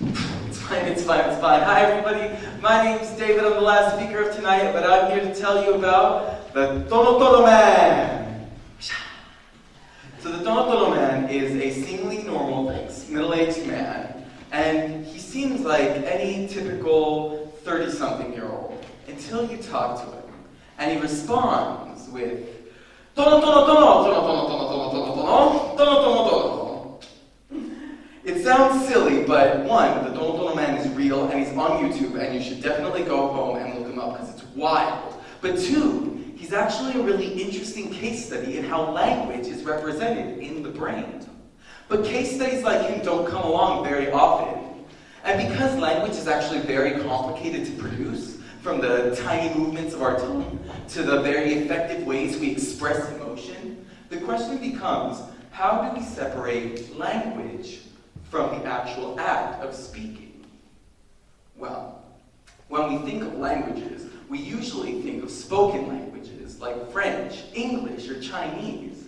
It's fine. Hi everybody, my name's David. I'm the last speaker of tonight, but I'm here to tell you about the Tono Man. So the Tono Man is a seemingly normal, middle-aged man, and he seems like any typical 30-something-year-old until you talk to him, and he responds with Tono. It sounds silly, but one, the Tono Man is real and he's on YouTube, and you should definitely go home and look him up because it's wild. But two, he's actually a really interesting case study in how language is represented in the brain. But case studies like him don't come along very often. And because language is actually very complicated to produce, from the tiny movements of our tongue to the very effective ways we express emotion, the question becomes, how do we separate language from the actual act of speaking? Well, when we think of languages, we usually think of spoken languages like French, English, or Chinese.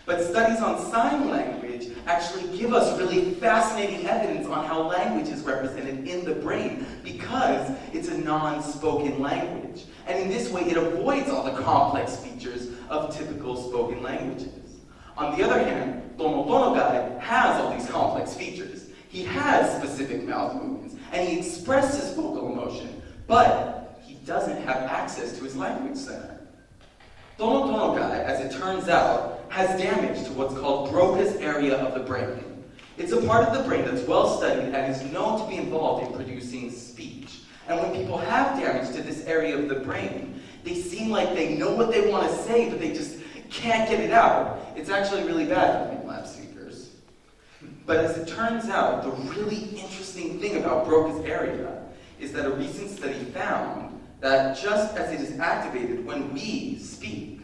But studies on sign language actually give us really fascinating evidence on how language is represented in the brain because it's a non-spoken language. And in this way, it avoids all the complex features of typical spoken languages. On the other hand, Tono guy has all these complex features. He has specific mouth movements, and he expresses vocal emotion, but he doesn't have access to his language center. Tono guy, as it turns out, has damage to what's called Broca's area of the brain. It's a part of the brain that's well studied and is known to be involved in producing speech. And when people have damage to this area of the brain, they seem like they know what they want to say, but they just can't get it out. It's actually really bad for lab speakers. But as it turns out, the really interesting thing about Broca's area is that a recent study found that just as it is activated when we speak,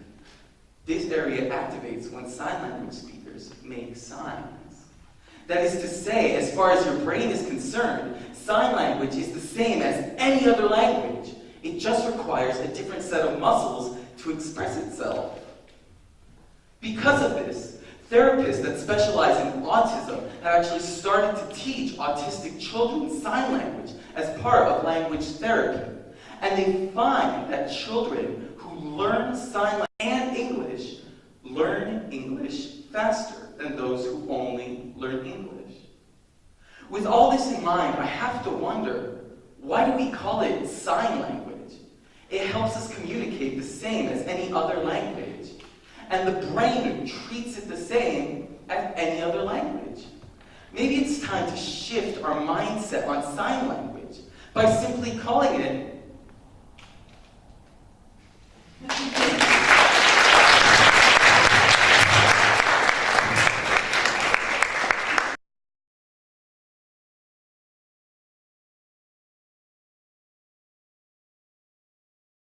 this area activates when sign language speakers make signs. That is to say, as far as your brain is concerned, sign language is the same as any other language. It just requires a different set of muscles to express itself. Because of this, therapists that specialize in autism have actually started to teach autistic children sign language as part of language therapy. And they find that children who learn sign language and English learn English faster than those who only learn English. With all this in mind, I have to wonder, why do we call it sign language? It helps us communicate the same as any other language. And the brain treats it the same as any other language. Maybe it's time to shift our mindset on sign language by simply calling it